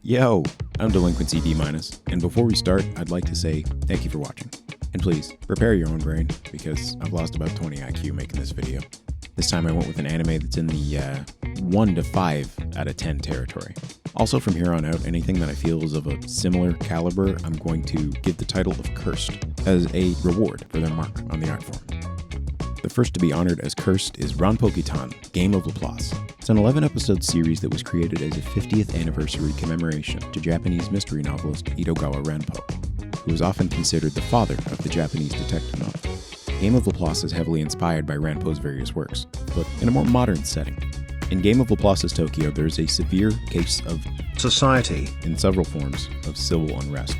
Yo, I'm Delinquency D-, and before we start, I'd like to say thank you for watching. And please, prepare your own brain, because I've lost about 20 IQ making this video. This time I went with an anime that's in the 1 to 5 out of 10 territory. Also, from here on out, anything that I feel is of a similar caliber, I'm going to give the title of Cursed as a reward for their mark on the art form. The first to be honored as Cursed is Rampo Kitan, Game of Laplace. It's an 11-episode series that was created as a 50th anniversary commemoration to Japanese mystery novelist Itogawa Rampo, who is often considered the father of the Japanese detective novel. Game of Laplace is heavily inspired by Rampo's various works, but in a more modern setting. In Game of Laplace's Tokyo, there is a severe case of society in several forms of civil unrest.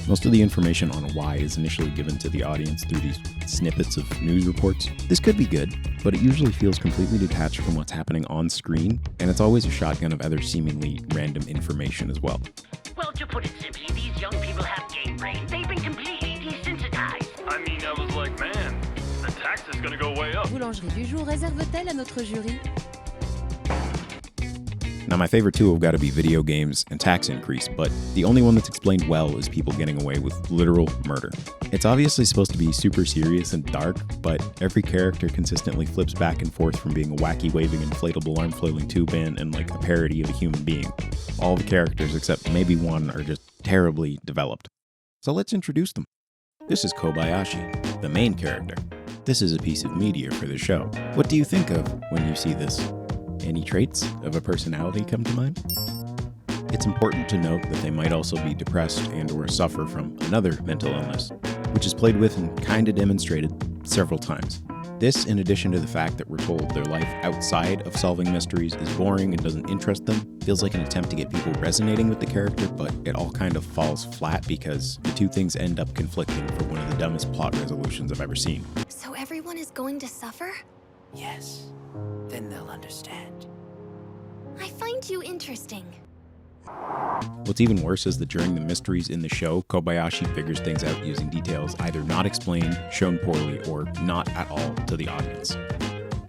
Most of the information on why is initially given to the audience through these snippets of news reports. This could be good, but it usually feels completely detached from what's happening on screen, and it's always a shotgun of other seemingly random information as well. Well, to put it simply, these young people have game brain. They've been completely desensitized. I mean, I was like, man, the tax is gonna go way up. Boulangerie du jour réserve-t-elle à notre jury? Now, my favorite two have got to be video games and tax increase, but the only one that's explained well is people getting away with literal murder. It's obviously supposed to be super serious and dark, but every character consistently flips back and forth from being a wacky waving inflatable arm flailing tube man and like a parody of a human being. All the characters except maybe one are just terribly developed. So let's introduce them. This is Kobayashi, the main character. This is a piece of media for the show. What do you think of when you see this? Any traits of a personality come to mind? It's important to note that they might also be depressed and or suffer from another mental illness, which is played with and kinda demonstrated several times. This, in addition to the fact that we're told their life outside of solving mysteries is boring and doesn't interest them, feels like an attempt to get people resonating with the character, but it all kind of falls flat because the two things end up conflicting for one of the dumbest plot resolutions I've ever seen. So everyone is going to suffer? Yes. Then they'll understand. I find you interesting. What's even worse is that during the mysteries in the show, Kobayashi figures things out using details either not explained, shown poorly, or not at all to the audience.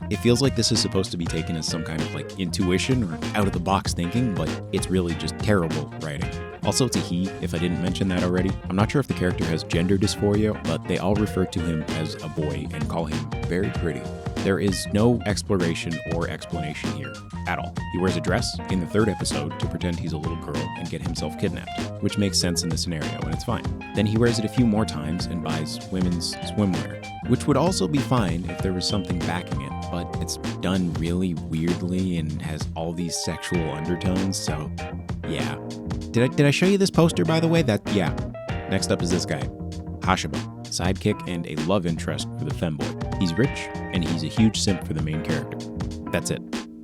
It feels like this is supposed to be taken as some kind of like intuition or out-of-the-box thinking, but it's really just terrible writing. Also, it's a he, if I didn't mention that already. I'm not sure if the character has gender dysphoria, but they all refer to him as a boy and call him very pretty. There is no exploration or explanation here at all. He wears a dress in the 3rd episode to pretend he's a little girl and get himself kidnapped, which makes sense in the scenario and it's fine. Then he wears it a few more times and buys women's swimwear, which would also be fine if there was something backing it, but it's done really weirdly and has all these sexual undertones, so yeah. Did I show you this poster, by the way? Yeah. Next up is this guy, Hashiba, sidekick and a love interest for the femboy. He's rich, and he's a huge simp for the main character. That's it.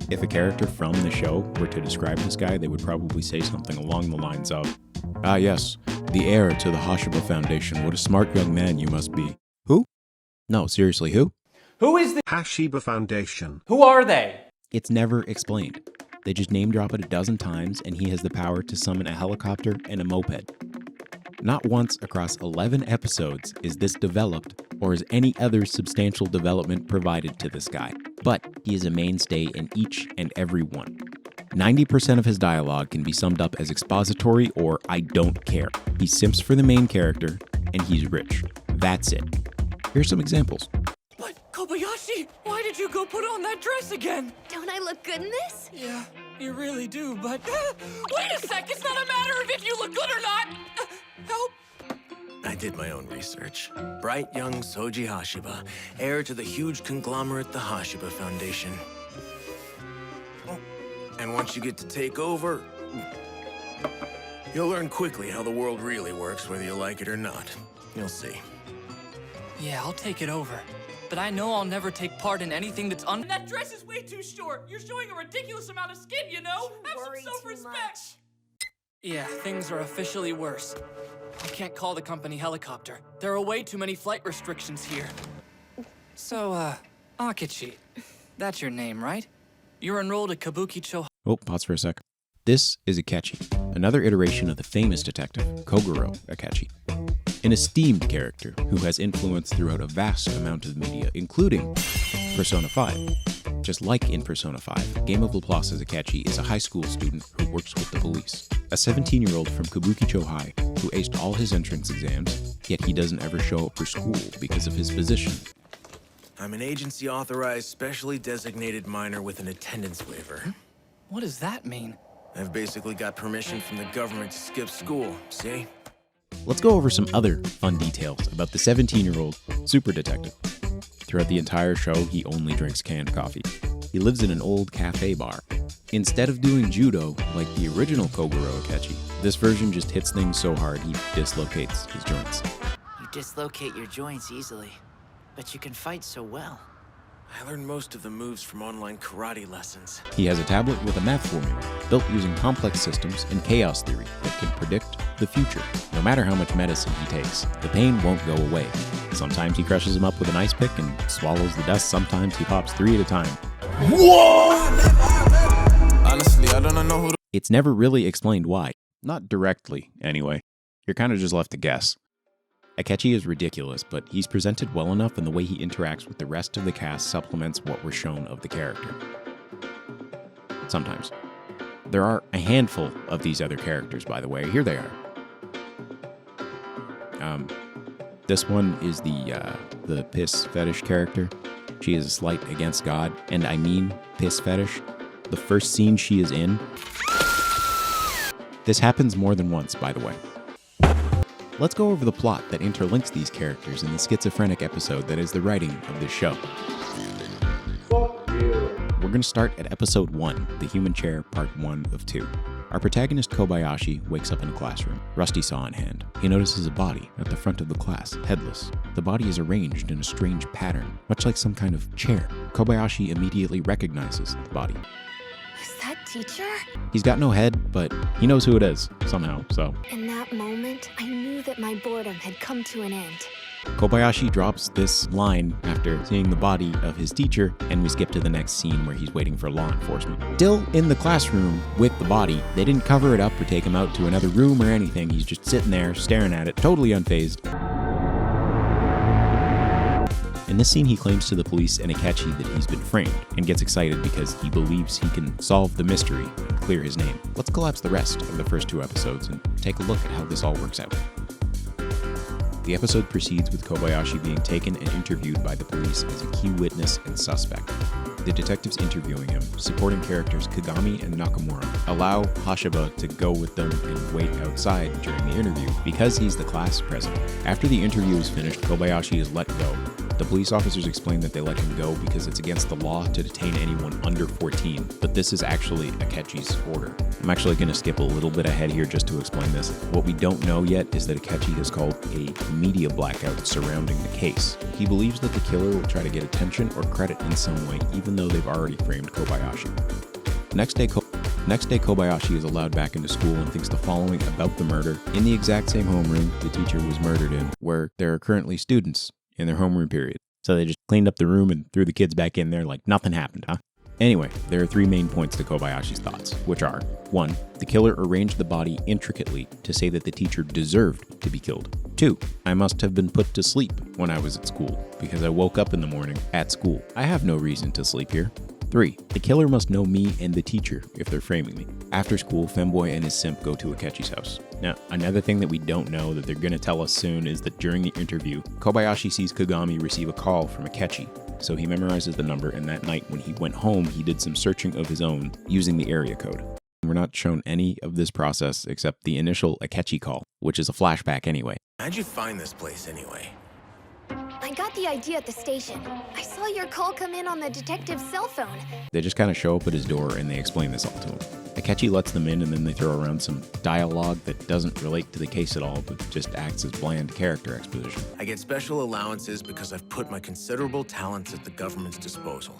If a character from the show were to describe this guy, they would probably say something along the lines of, "Ah yes, the heir to the Hashiba Foundation, what a smart young man you must be." Who? No, seriously, who? Who is the Hashiba Foundation? Who are they? It's never explained. They just name drop it a dozen times, and he has the power to summon a helicopter and a moped. Not once across 11 episodes is this developed, or is any other substantial development provided to this guy. But he is a mainstay in each and every one. 90% of his dialogue can be summed up as expository or I don't care. He simps for the main character, and he's rich. That's it. Here's some examples. What? Kobayashi? Why did you go put on that dress again? Don't I look good in this? Yeah, you really do, but... Wait a sec! It's not a matter of if you look good or not! Help! I did my own research. Bright young Soji Hashiba, heir to the huge conglomerate, the Hashiba Foundation. And once you get to take over, you'll learn quickly how the world really works, whether you like it or not. You'll see. Yeah, I'll take it over. But I know I'll never take part in anything that's And that dress is way too short. You're showing a ridiculous amount of skin, you know? Have some self-respect. Yeah, things are officially worse. I can't call the company helicopter. There are way too many flight restrictions here. So, Akichi, that's your name, right? You're enrolled at Kabukicho. Oh, pause for a sec. This is Akechi, another iteration of the famous detective, Kogoro Akechi. An esteemed character who has influence throughout a vast amount of media, including Persona 5. Just like in Persona 5, Game of Laplace's Akechi is a high school student who works with the police. A 17-year-old from Kabukicho High who aced all his entrance exams, yet he doesn't ever show up for school because of his position. I'm an agency-authorized, specially designated minor with an attendance waiver. What does that mean? I've basically got permission from the government to skip school, see? Let's go over some other fun details about the 17-year-old super detective. Throughout the entire show, he only drinks canned coffee. He lives in an old cafe bar. Instead of doing judo like the original Kogoro Akechi, this version just hits things so hard he dislocates his joints. You dislocate your joints easily, but you can fight so well. I learned most of the moves from online karate lessons. He has a tablet with a math formula built using complex systems and chaos theory that can predict the future. No matter how much medicine he takes, the pain won't go away. Sometimes he crushes him up with an ice pick and swallows the dust. Sometimes he pops 3 at a time. Honestly, I don't know who It's never really explained why. Not directly, anyway. You're kind of just left to guess. Akechi is ridiculous, but he's presented well enough, and the way he interacts with the rest of the cast supplements what we're shown of the character. Sometimes. There are a handful of these other characters, by the way. Here they are. This one is the piss fetish character. She is a slight against God, and I mean piss fetish. The first scene she is in. This happens more than once, by the way. Let's go over the plot that interlinks these characters in the schizophrenic episode that is the writing of this show. We're going to start at episode 1, The Human Chair, part 1 of 2. Our protagonist Kobayashi wakes up in a classroom, rusty saw in hand. He notices a body at the front of the class, headless. The body is arranged in a strange pattern, much like some kind of chair. Kobayashi immediately recognizes the body. Is that teacher? He's got no head, but he knows who it is, somehow, so. In that moment, I knew that my boredom had come to an end. Kobayashi drops this line after seeing the body of his teacher, and we skip to the next scene where he's waiting for law enforcement. Still in the classroom with the body, they didn't cover it up or take him out to another room or anything. He's just sitting there staring at it, totally unfazed. In this scene, he claims to the police and Akechi that he's been framed, and gets excited because he believes he can solve the mystery and clear his name. Let's collapse the rest of the first 2 episodes and take a look at how this all works out. The episode proceeds with Kobayashi being taken and interviewed by the police as a key witness and suspect. The detectives interviewing him, supporting characters Kagami and Nakamura, allow Hashiba to go with them and wait outside during the interview because he's the class president. After the interview is finished, Kobayashi is let go. The police officers explain that they let him go because it's against the law to detain anyone under 14, but this is actually Akechi's order. I'm actually going to skip a little bit ahead here just to explain this. What we don't know yet is that Akechi has called a media blackout surrounding the case. He believes that the killer will try to get attention or credit in some way, even though they've already framed Kobayashi. Next day, Kobayashi is allowed back into school and thinks the following about the murder in the exact same homeroom the teacher was murdered in, where there are currently students in their homeroom period. So they just cleaned up the room and threw the kids back in there like nothing happened, huh? Anyway, there are 3 main points to Kobayashi's thoughts, which are: 1, the killer arranged the body intricately to say that the teacher deserved to be killed. 2, I must have been put to sleep when I was at school, because I woke up in the morning at school. I have no reason to sleep here. 3, the killer must know me and the teacher if they're framing me. After school, Femboy and his simp go to Akechi's house. Now, another thing that we don't know that they're going to tell us soon is that during the interview, Kobayashi sees Kagami receive a call from Akechi, so he memorizes the number, and that night when he went home, he did some searching of his own using the area code. We're not shown any of this process except the initial Akechi call, which is a flashback anyway. How'd you find this place anyway? I got the idea at the station. I saw your call come in on the detective's cell phone. They just kind of show up at his door and they explain this all to him. Akechi lets them in, and then they throw around some dialogue that doesn't relate to the case at all, but just acts as bland character exposition. I get special allowances because I've put my considerable talents at the government's disposal.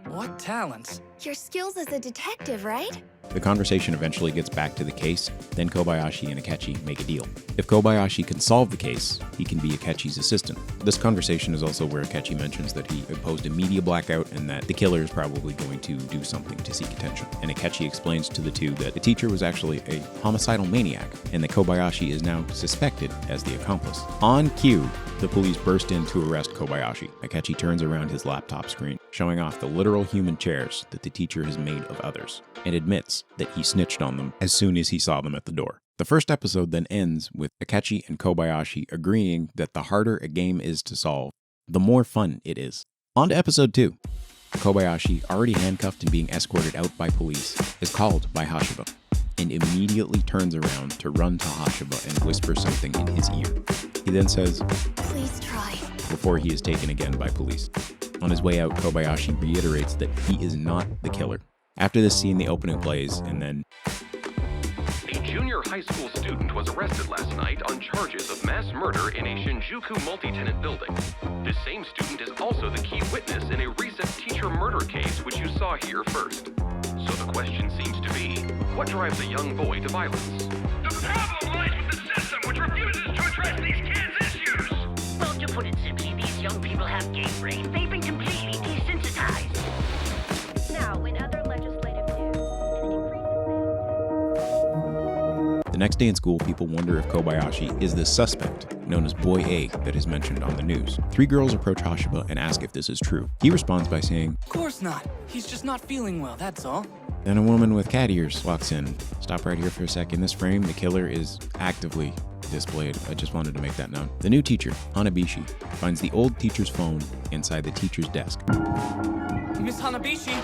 What talents? Your skills as a detective, right? The conversation eventually gets back to the case, then Kobayashi and Akechi make a deal. If Kobayashi can solve the case, he can be Akechi's assistant. This conversation is also where Akechi mentions that he imposed a media blackout and that the killer is probably going to do something to seek attention. And Akechi explains to the two that the teacher was actually a homicidal maniac, and that Kobayashi is now suspected as the accomplice. On cue, the police burst in to arrest Kobayashi. Akechi turns around his laptop screen, showing off the literal human chairs that the teacher has made of others, and admits that he snitched on them as soon as he saw them at the door. The first episode then ends with Akechi and Kobayashi agreeing that the harder a game is to solve, the more fun it is. On to episode 2. Kobayashi, already handcuffed and being escorted out by police, is called by Hashiba, and immediately turns around to run to Hashiba and whisper something in his ear. He then says, Please try. Before he is taken again by police. On his way out, Kobayashi reiterates that he is not the killer. After this scene, the opening plays, and then a junior high school student was arrested last night on charges of mass murder in a Shinjuku multi-tenant building. This same student is also the key witness in a recent teacher murder case which you saw here first. So the question seems to be, what drives a young boy to violence? The problem lies with the system, which refuses to address these kids' issues. Well, to put it simply, these young people have game brain. They've been completely desensitized. Now, in other legislative news, the next day in school, people wonder if Kobayashi is the suspect, known as Boy A, that is mentioned on the news. 3 girls approach Hashiba and ask if this is true. He responds by saying, Of course not. He's just not feeling well, that's all. Then a woman with cat ears walks in. Stop right here for a sec. In this frame, the killer is actively displayed. I just wanted to make that known. The new teacher, Hanabishi, finds the old teacher's phone inside the teacher's desk. Miss Hanabishi,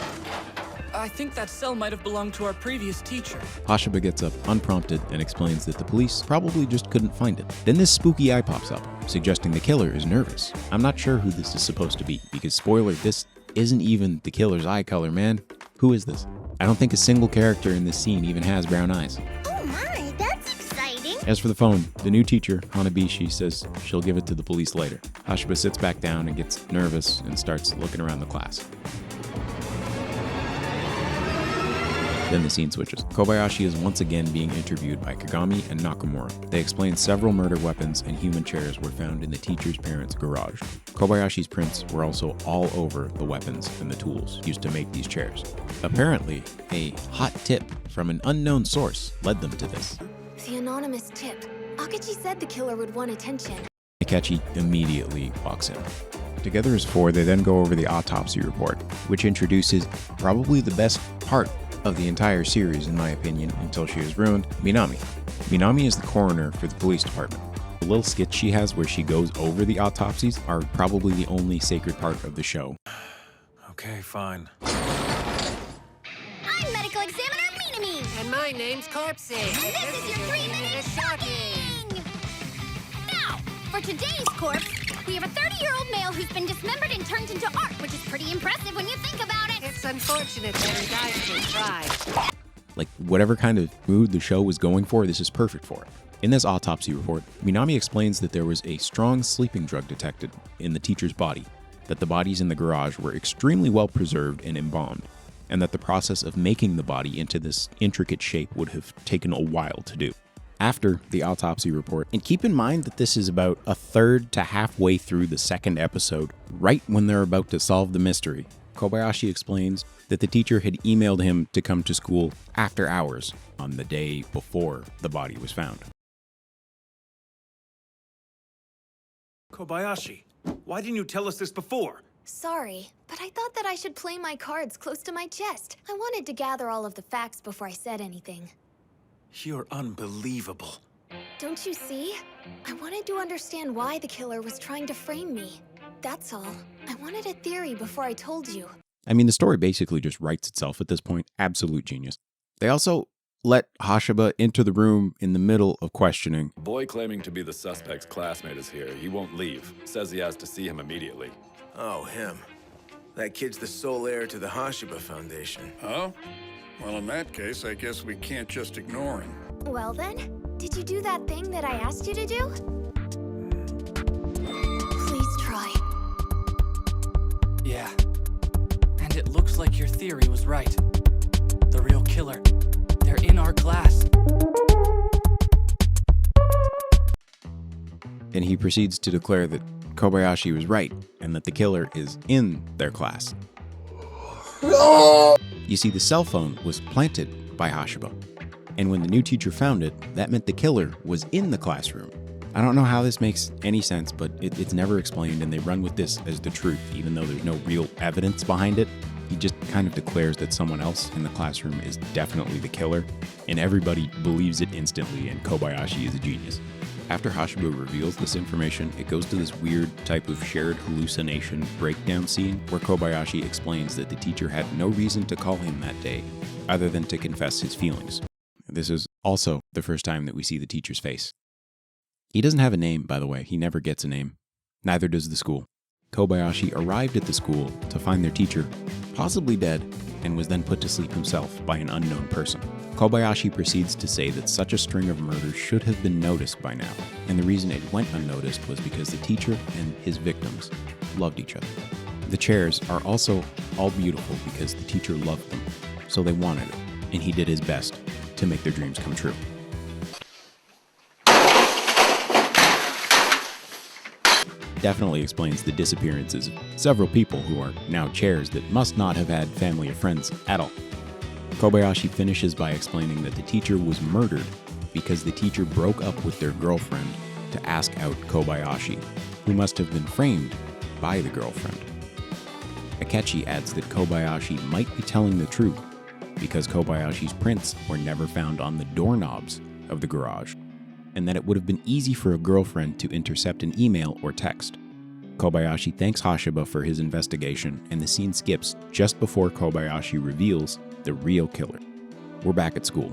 I think that cell might have belonged to our previous teacher. Hashiba gets up unprompted and explains that the police probably just couldn't find it. Then this spooky eye pops up, suggesting the killer is nervous. I'm not sure who this is supposed to be, because spoiler, this isn't even the killer's eye color, man. Who is this? I don't think a single character in this scene even has brown eyes. Oh my, that's exciting. As for the phone, the new teacher, Hanabishi, says she'll give it to the police later. Hashiba sits back down and gets nervous and starts looking around the class. Then the scene switches. Kobayashi is once again being interviewed by Kagami and Nakamura. They explain several murder weapons and human chairs were found in the teacher's parents' garage. Kobayashi's prints were also all over the weapons and the tools used to make these chairs. Apparently, a hot tip from an unknown source led them to this. The anonymous tip. Akechi said the killer would want attention. Akechi immediately walks in. Together as 4, they then go over the autopsy report, which introduces probably the best part of the entire series, in my opinion, until she is ruined, Minami. Minami is the coroner for the police department. The little skits she has where she goes over the autopsies are probably the only sacred part of the show. Okay, fine. I'm medical examiner Minami. And my name's Corpsey. And this is your 3-minute shocking! Now, for today's corpse, we have a 30-year-old male who's been dismembered and turned into art, which is pretty impressive when you think about it. It's unfortunate that he died to try. Like, whatever kind of mood the show was going for, this is perfect for it. In this autopsy report, Minami explains that there was a strong sleeping drug detected in the teacher's body, that the bodies in the garage were extremely well preserved and embalmed, and that the process of making the body into this intricate shape would have taken a while to do. After the autopsy report, and keep in mind that this is about a third to halfway through the second episode, right when they're about to solve the mystery, Kobayashi explains that the teacher had emailed him to come to school after hours on the day before the body was found. Kobayashi, why didn't you tell us this before? Sorry, but I thought that I should play my cards close to my chest. I wanted to gather all of the facts before I said anything. You're unbelievable. Don't you see? I wanted to understand why the killer was trying to frame me. That's all. I wanted a theory before I told you. I mean, the story basically just writes itself at this point. Absolute genius. They also let Hashiba into the room in the middle of questioning. Boy claiming to be the suspect's classmate is here. He won't leave. Says he has to see him immediately. Oh, him. That kid's the sole heir to the Hashiba Foundation. Oh? Well, in that case, I guess we can't just ignore him. Well then, did you do that thing that I asked you to do? Please try. Yeah. And it looks like your theory was right. The real killer. They're in our class. And he proceeds to declare that Kobayashi was right and that the killer is in their class. You see, the cell phone was planted by Hashiba, and when the new teacher found it, that meant the killer was in the classroom. I don't know how this makes any sense, but it's never explained, and they run with this as the truth, even though there's no real evidence behind it. He just kind of declares that someone else in the classroom is definitely the killer, and everybody believes it instantly, and Kobayashi is a genius. After Hashiba reveals this information, it goes to this weird type of shared hallucination breakdown scene where Kobayashi explains that the teacher had no reason to call him that day, other than to confess his feelings. This is also the first time that we see the teacher's face. He doesn't have a name, by the way. He never gets a name. Neither does the school. Kobayashi arrived at the school to find their teacher possibly dead, and was then put to sleep himself by an unknown person. Kobayashi proceeds to say that such a string of murders should have been noticed by now, and the reason it went unnoticed was because the teacher and his victims loved each other. The chairs are also all beautiful because the teacher loved them, so they wanted it, and he did his best to make their dreams come true. Definitely explains the disappearances of several people who are now chairs that must not have had family or friends at all. Kobayashi finishes by explaining that the teacher was murdered because the teacher broke up with their girlfriend to ask out Kobayashi, who must have been framed by the girlfriend. Akechi adds that Kobayashi might be telling the truth because Kobayashi's prints were never found on the doorknobs of the garage, and that it would have been easy for a girlfriend to intercept an email or text. Kobayashi thanks Hashiba for his investigation, and the scene skips just before Kobayashi reveals the real killer. We're back at school.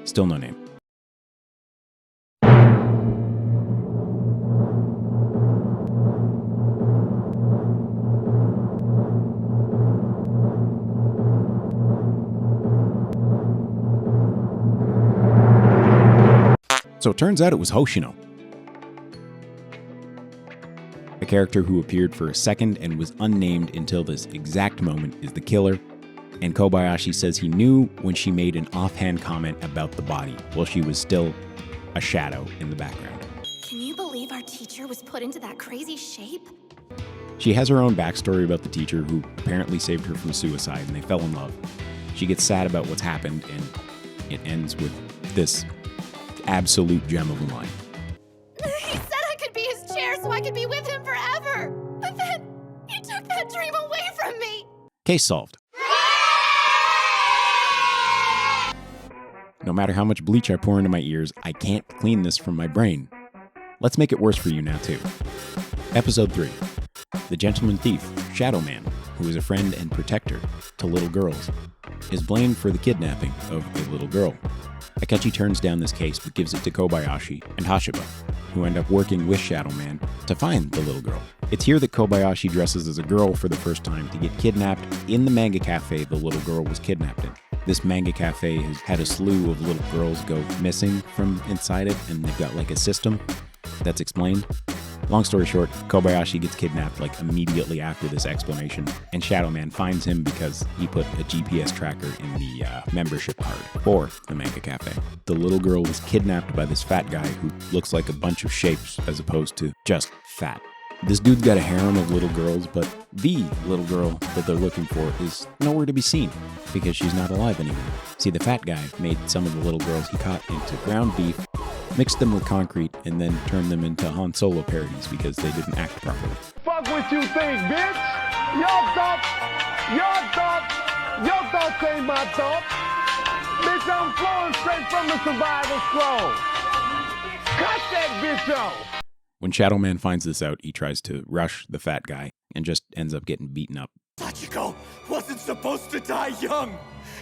Still no name. So it turns out it was Hoshino, a character who appeared for a second and was unnamed until this exact moment is the killer, and Kobayashi says he knew when she made an offhand comment about the body while she was still a shadow in the background. Can you believe our teacher was put into that crazy shape? She has her own backstory about the teacher who apparently saved her from suicide, and they fell in love. She gets sad about what's happened, and it ends with this absolute gem of a line. He said I could be his chair so I could be with him forever. But then he took that dream away from me. Case solved. No matter how much bleach I pour into my ears, I can't clean this from my brain. Let's make it worse for you now too. Episode 3. The gentleman thief, Shadow Man, who is a friend and protector to little girls, is blamed for the kidnapping of a little girl. Akechi turns down this case but gives it to Kobayashi and Hashiba, who end up working with Shadow Man to find the little girl. It's here that Kobayashi dresses as a girl for the first time to get kidnapped in the manga cafe the little girl was kidnapped in. This manga cafe has had a slew of little girls go missing from inside it, and they've got like a system that's explained. Long story short, Kobayashi gets kidnapped like immediately after this explanation, and Shadow Man finds him because he put a GPS tracker in the membership card for the manga cafe. The little girl was kidnapped by this fat guy who looks like a bunch of shapes as opposed to just fat. This dude's got a harem of little girls, but the little girl that they're looking for is nowhere to be seen because she's not alive anymore. See, the fat guy made some of the little girls he caught into ground beef, mixed them with concrete, and then turned them into Han Solo parodies because they didn't act properly. Fuck what you think, bitch! Your thoughts ain't my thoughts. Bitch, I'm flowing straight from the survival scroll. Cut that bitch off! When Shadow Man finds this out, he tries to rush the fat guy and just ends up getting beaten up. Sachiko wasn't supposed to die young.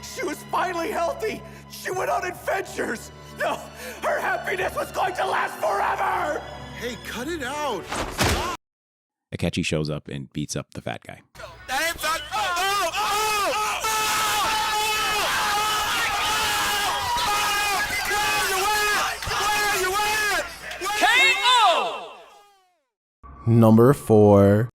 She was finally healthy. She went on adventures. No, her happiness was going to last forever. Hey, cut it out. Akechi shows up and beats up the fat guy. Number 4.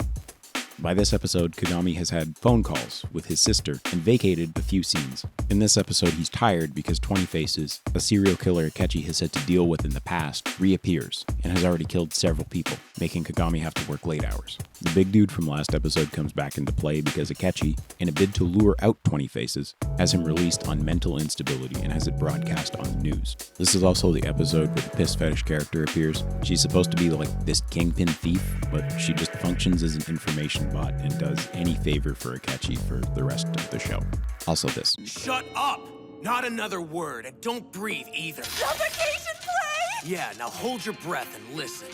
By this episode, Kagami has had phone calls with his sister and vacated a few scenes. In this episode, he's tired because 20 Faces, a serial killer Akechi has had to deal with in the past, reappears and has already killed several people. making Kagami have to work late hours. The big dude from last episode comes back into play because Akechi, in a bid to lure out 20 Faces, has him released on mental instability and has it broadcast on the news. This is also the episode where the piss fetish character appears. She's supposed to be like this kingpin thief, but she just functions as an information bot and does any favor for Akechi for the rest of the show. Also this. Shut up! Not another word, and don't breathe either. Suffocation play! Yeah, now hold your breath and listen.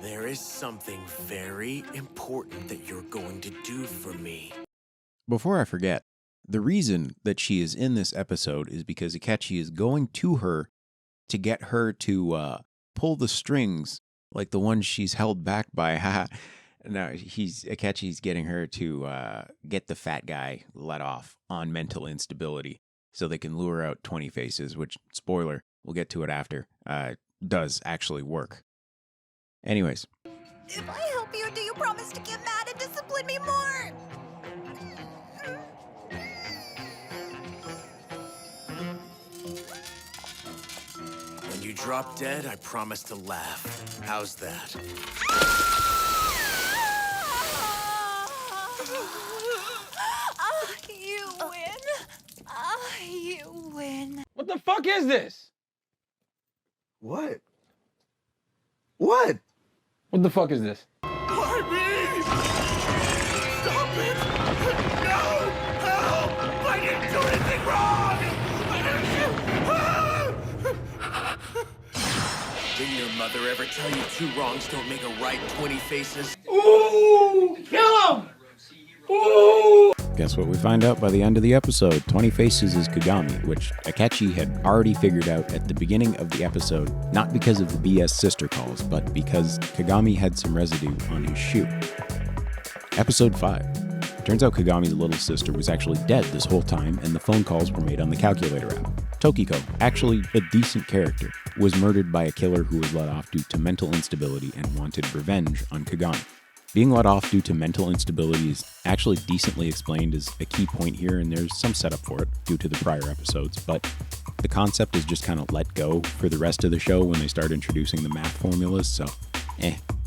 There is something very important that you're going to do for me. Before I forget, the reason that she is in this episode is because Akechi is going to her to get her to pull the strings like the ones she's held back by. No, Akechi's getting her to get the fat guy let off on mental instability so they can lure out 20 Faces, which, spoiler, we'll get to it after, does actually work. Anyways. If I help you, do you promise to get mad and discipline me more? When you drop dead, I promise to laugh. How's that? You win. You win. What the fuck is this? What? What? What the fuck is this? Why me? Stop it! No! Help! I didn't do anything wrong! Didn't your mother ever tell you 2 wrongs don't make a right, 20 Faces? Ooh! Kill him! Ooh! Guess what we find out by the end of the episode? 20 Faces is Kagami, which Akechi had already figured out at the beginning of the episode, not because of the BS sister calls, but because Kagami had some residue on his shoe. Episode 5. Turns out Kagami's little sister was actually dead this whole time, and the phone calls were made on the calculator app. Tokiko, actually a decent character, was murdered by a killer who was let off due to mental instability and wanted revenge on Kagami. Being let off due to mental instability is actually decently explained as a key point here, and there's some setup for it due to the prior episodes, but the concept is just kind of let go for the rest of the show when they start introducing the math formulas, so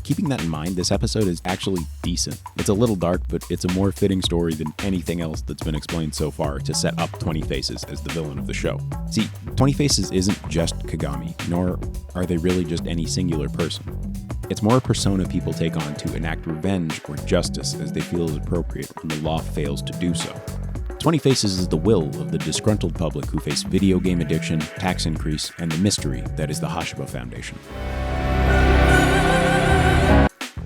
Keeping that in mind, this episode is actually decent. It's a little dark, but it's a more fitting story than anything else that's been explained so far to set up 20 Faces as the villain of the show. See, 20 Faces isn't just Kagami, nor are they really just any singular person. It's more a persona people take on to enact revenge or justice as they feel is appropriate when the law fails to do so. 20 Faces is the will of the disgruntled public who face video game addiction, tax increase, and the mystery that is the Hashiba Foundation.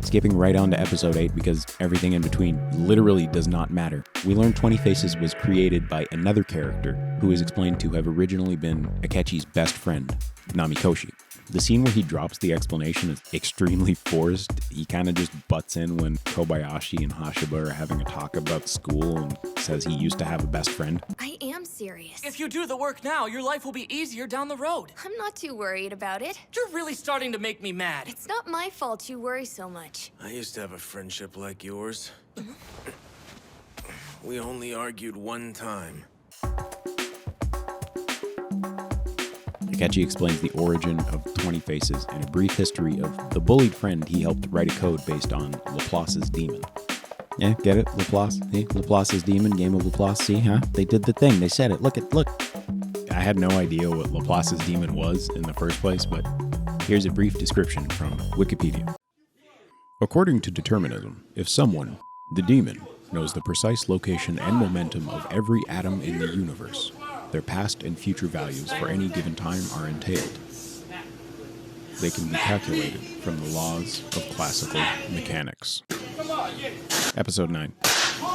Skipping right on to episode 8 because everything in between literally does not matter. We learn 20 Faces was created by another character who is explained to have originally been Akechi's best friend, Namikoshi. The scene where he drops the explanation is extremely forced. He kind of just butts in when Kobayashi and Hashiba are having a talk about school and says he used to have a best friend. I am serious. If you do the work now, your life will be easier down the road. I'm not too worried about it. You're really starting to make me mad. It's not my fault you worry so much. I used to have a friendship like yours. We only argued one time. Akechi explains the origin of 20 Faces and a brief history of the bullied friend he helped write a code based on Laplace's demon. Yeah, get it? Laplace? See? Laplace's demon, game of Laplace, see, huh? They did the thing, they said it, look. I had no idea what Laplace's demon was in the first place, but here's a brief description from Wikipedia. According to determinism, if someone, the demon, knows the precise location and momentum of every atom in the universe, their past and future values for any given time are entailed. They can be calculated from the laws of classical mechanics. Episode 9.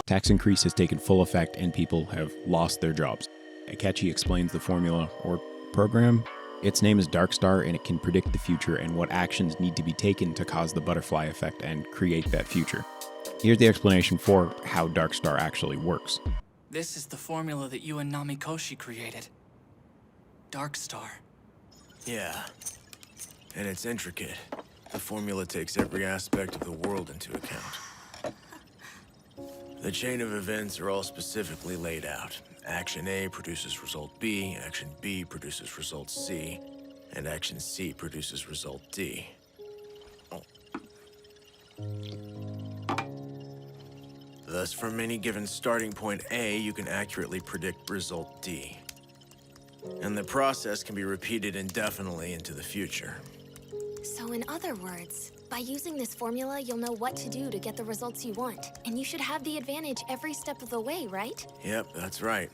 Tax increase has taken full effect and people have lost their jobs. Akechi explains the formula, or program. Its name is Darkstar, and it can predict the future and what actions need to be taken to cause the butterfly effect and create that future. Here's the explanation for how Darkstar actually works. This is the formula that you and Namikoshi created. Darkstar. Yeah. And it's intricate. The formula takes every aspect of the world into account. The chain of events are all specifically laid out. Action A produces result B, action B produces result C, and action C produces result D. Oh, Thus, from any given starting point A, you can accurately predict result D. And the process can be repeated indefinitely into the future. So in other words, by using this formula, you'll know what to do to get the results you want. And you should have the advantage every step of the way, right? Yep, that's right.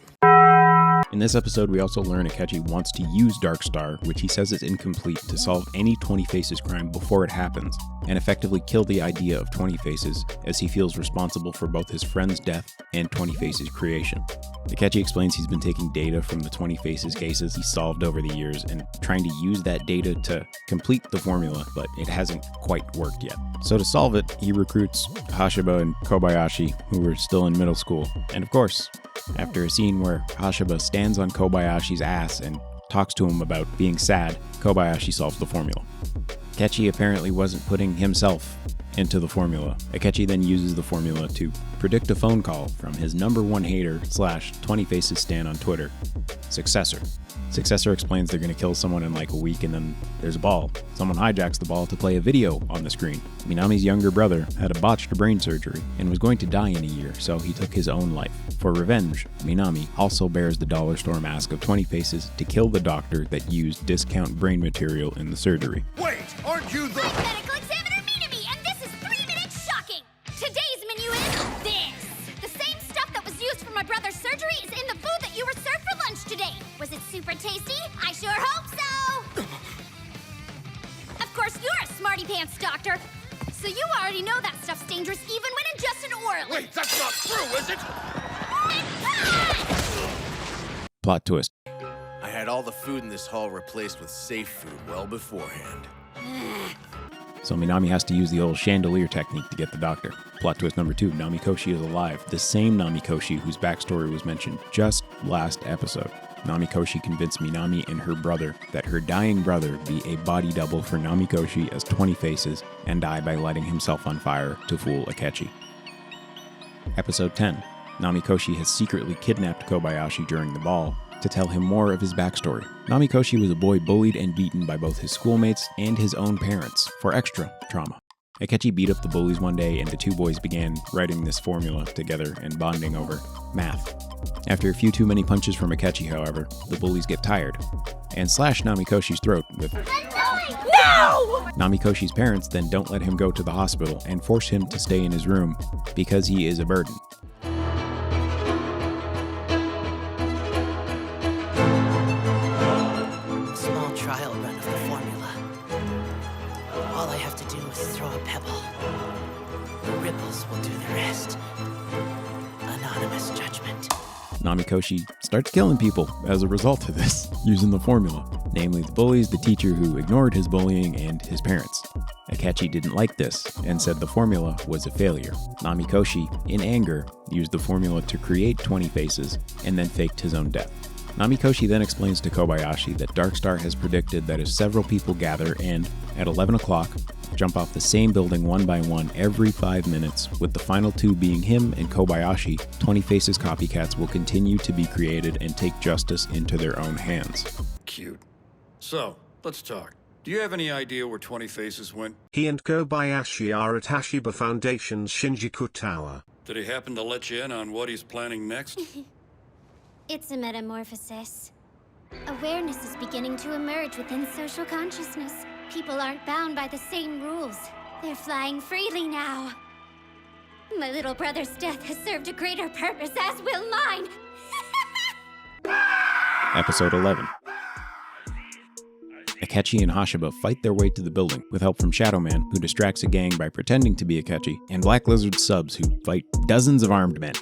In this episode, we also learn Akechi wants to use Darkstar, which he says is incomplete, to solve any 20 Faces crime before it happens, and effectively kill the idea of 20 Faces, as he feels responsible for both his friend's death and 20 Faces' creation. Akechi explains he's been taking data from the 20 Faces cases he solved over the years and trying to use that data to complete the formula, but it hasn't quite worked yet. So to solve it, he recruits Hashiba and Kobayashi, who were still in middle school, and of course, after a scene where Hashiba stands on Kobayashi's ass and talks to him about being sad, Kobayashi solves the formula. Akechi apparently wasn't putting himself into the formula. Akechi then uses the formula to predict a phone call from his #1 hater / 20 Faces stan on Twitter, Successor. Successor explains they're going to kill someone in like a week, and then there's a ball. Someone hijacks the ball to play a video on the screen. Minami's younger brother had a botched brain surgery and was going to die in a year, so he took his own life. For revenge, Minami also bears the dollar store mask of 20 Faces to kill the doctor that used discount brain material in the surgery. Wait, aren't you the... Medical examiner Minami, and this is 3 minutes shocking! Today's menu is this! The same stuff that was used for my brother's surgery is in the food that you were served for lunch today. Was it super tasty? I sure hope so! Of course, you're a smarty pants doctor, so you already know that stuff's dangerous even when ingested orally. Wait, that's not true, is it? Plot twist. I had all the food in this hall replaced with safe food well beforehand. So Minami has to use the old chandelier technique to get the doctor. Plot twist number 2, Namikoshi is alive. The same Namikoshi whose backstory was mentioned just last episode. Namikoshi convinced Minami and her brother that her dying brother be a body double for Namikoshi as 20 Faces and die by lighting himself on fire to fool Akechi. Episode 10. Namikoshi has secretly kidnapped Kobayashi during the ball to tell him more of his backstory. Namikoshi was a boy bullied and beaten by both his schoolmates and his own parents for extra trauma. Akechi beat up the bullies one day, and the two boys began writing this formula together and bonding over math. After a few too many punches from Akechi, however, the bullies get tired and slash Namikoshi's throat with... No! Namikoshi's parents then don't let him go to the hospital and force him to stay in his room because he is a burden. Small trial run of the formula. All I have to do is throw a pebble. The ripples will do the rest. Anonymous judgment. Namikoshi starts killing people as a result of this, using the formula, namely the bullies, the teacher who ignored his bullying, and his parents. Akechi didn't like this and said the formula was a failure. Namikoshi, in anger, used the formula to create 20 Faces and then faked his own death. Namikoshi then explains to Kobayashi that Darkstar has predicted that if several people gather and, at 11 o'clock, jump off the same building one by one every 5 minutes, with the final 2 being him and Kobayashi, 20 Faces copycats will continue to be created and take justice into their own hands. Cute. So, let's talk. Do you have any idea where 20 Faces went? He and Kobayashi are at Hashiba Foundation's Shinjuku Tower. Did he happen to let you in on what he's planning next? It's a metamorphosis. Awareness is beginning to emerge within social consciousness. People aren't bound by the same rules. They're flying freely now. My little brother's death has served a greater purpose, as will mine. Episode 11. Akechi and Hashiba fight their way to the building with help from Shadow Man, who distracts a gang by pretending to be Akechi, and Black Lizard subs who fight dozens of armed men.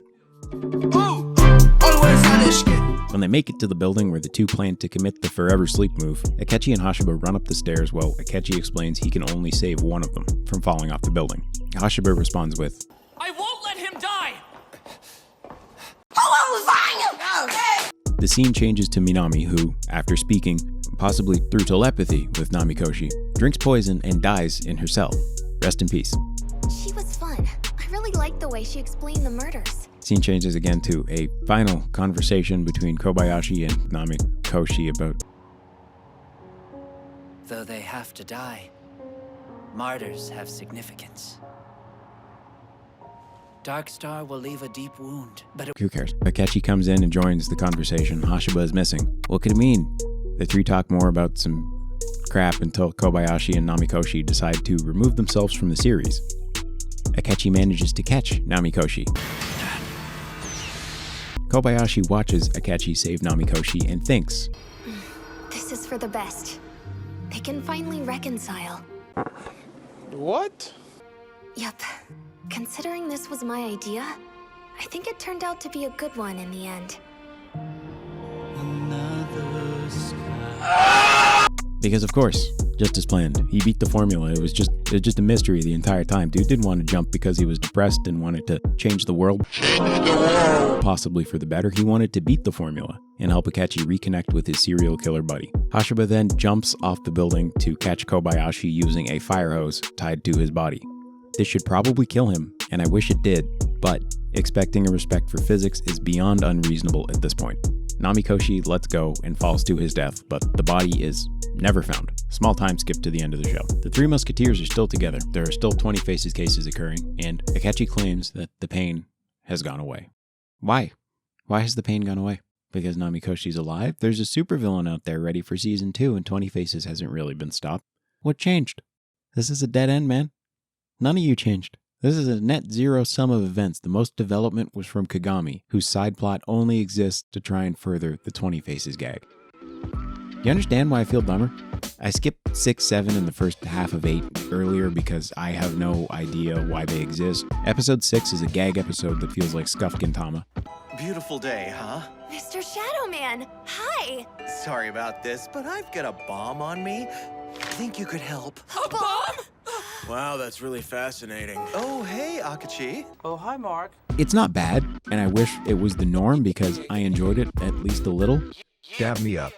When they make it to the building where the two plan to commit the forever sleep move, Akechi and Hashiba run up the stairs while Akechi explains he can only save one of them from falling off the building. Hashiba responds with, I won't let him die! The scene changes to Minami, who, after speaking, possibly through telepathy with Namikoshi, drinks poison and dies in her cell. Rest in peace. She was fun. I really liked the way she explained the murders. Scene changes again to a final conversation between Kobayashi and Namikoshi about... Though they have to die, martyrs have significance. Dark Star will leave a deep wound, but Who cares? Akechi comes in and joins the conversation. Hashiba is missing. What could it mean? The three talk more about some crap until Kobayashi and Namikoshi decide to remove themselves from the series. Akechi manages to catch Namikoshi. Kobayashi watches Akechi save Namikoshi and thinks, This is for the best. They can finally reconcile. What? Yup. Considering this was my idea, I think it turned out to be a good one in the end. because of course, just as planned, he beat the formula. It was just a mystery the entire time. Dude didn't want to jump because he was depressed and wanted to change the world. Possibly for the better. He wanted to beat the formula and help Akechi reconnect with his serial killer buddy. Hashiba then jumps off the building to catch Kobayashi using a fire hose tied to his body. This should probably kill him, and I wish it did, but expecting a respect for physics is beyond unreasonable at this point. Namikoshi lets go and falls to his death, but the body is never found. Small time skip to the end of the show. The three musketeers are still together. There are still 20 Faces cases occurring, and Akechi claims that the pain has gone away. Why? Why has the pain gone away? Because Namikoshi's alive? There's a supervillain out there ready for season 2, and 20 Faces hasn't really been stopped. What changed? This is a dead end, man. None of you changed. This is a net zero sum of events. The most development was from Kagami, whose side plot only exists to try and further the 20 Faces gag. You understand why I feel dumber? I skipped 6, 7, and the first half of 8 earlier because I have no idea why they exist. Episode 6 is a gag episode that feels like Scuffed Gintama. Beautiful day, huh? Mr. Shadow Man, hi! Sorry about this, but I've got a bomb on me. Think you could help? A bomb? Wow, that's really fascinating. Oh, hey, Akachi. Oh, hi, Mark. It's not bad, and I wish it was the norm because I enjoyed it at least a little. Dab me up.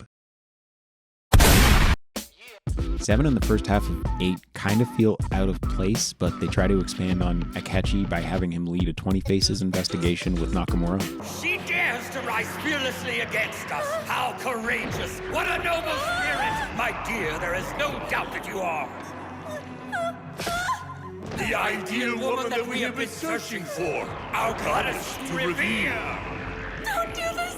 7 and the first half of 8 kind of feel out of place, but they try to expand on Akechi by having him lead a 20 Faces investigation with Nakamura. She dares to rise fearlessly against us. How courageous! What a noble spirit! My dear, there is no doubt that you are. The ideal woman that we have been searching for. Our goddess to revere. Don't do this!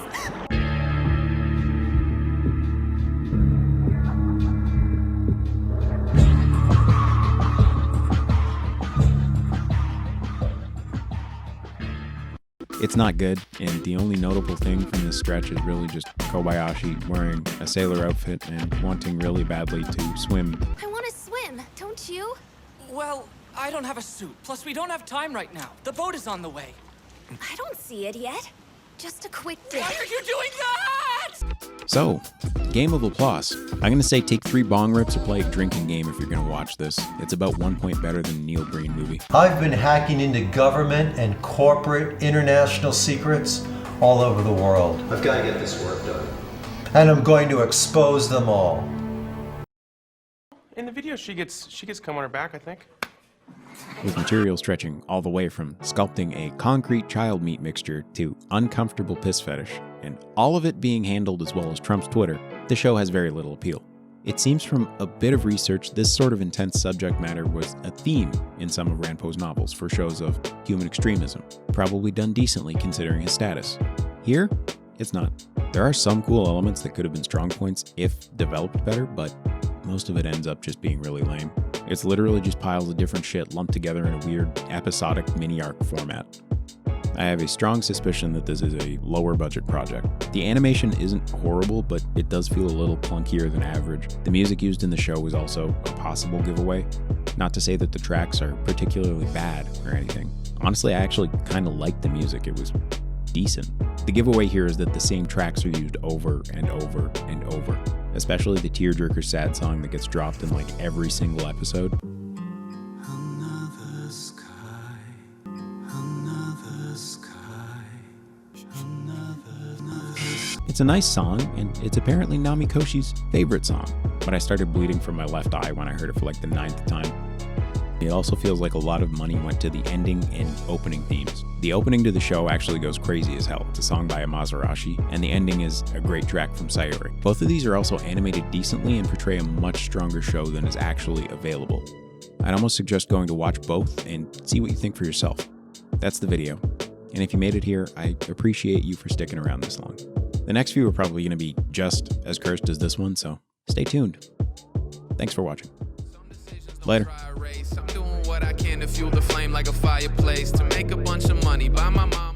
It's not good, and the only notable thing from this stretch is really just Kobayashi wearing a sailor outfit and wanting really badly to swim. I want to swim, don't you? Well, I don't have a suit. Plus, we don't have time right now. The boat is on the way. I don't see it yet. Just a quick dip. Why are you doing that? So, game of applause. I'm going to say take 3 bong rips or play a drinking game if you're going to watch this. It's about 1 point better than the Neil Breen movie. I've been hacking into government and corporate international secrets all over the world. I've got to get this work done. And I'm going to expose them all. In the video, she gets cum on her back, I think. With material stretching all the way from sculpting a concrete child meat mixture to uncomfortable piss fetish, and all of it being handled as well as Trump's Twitter, the show has very little appeal. It seems from a bit of research this sort of intense subject matter was a theme in some of Rampo's novels for shows of human extremism, probably done decently considering his status. Here, it's not. There are some cool elements that could have been strong points if developed better, but most of it ends up just being really lame. It's literally just piles of different shit lumped together in a weird episodic mini-arc format. I have a strong suspicion that this is a lower budget project. The animation isn't horrible, but it does feel a little clunkier than average. The music used in the show is also a possible giveaway. Not to say that the tracks are particularly bad or anything. Honestly, I actually kind of liked the music. It was decent. The giveaway here is that the same tracks are used over and over and over, especially the tearjerker sad song that gets dropped in like every single episode. Another sky, another sky, another. It's a nice song, and it's apparently Namikoshi's favorite song, but I started bleeding from my left eye when I heard it for like the 9th time. It also feels like a lot of money went to the ending and opening themes. The opening to the show actually goes crazy as hell. It's a song by Amazarashi, and the ending is a great track from Sayori. Both of these are also animated decently and portray a much stronger show than is actually available. I'd almost suggest going to watch both and see what you think for yourself. that's the video. And if you made it here, I appreciate you for sticking around this long. The next few are probably going to be just as cursed as this one, so stay tuned. Thanks for watching. Later. I'm doing what I can to fuel the flame like a fireplace, to make a bunch of money, buy my mom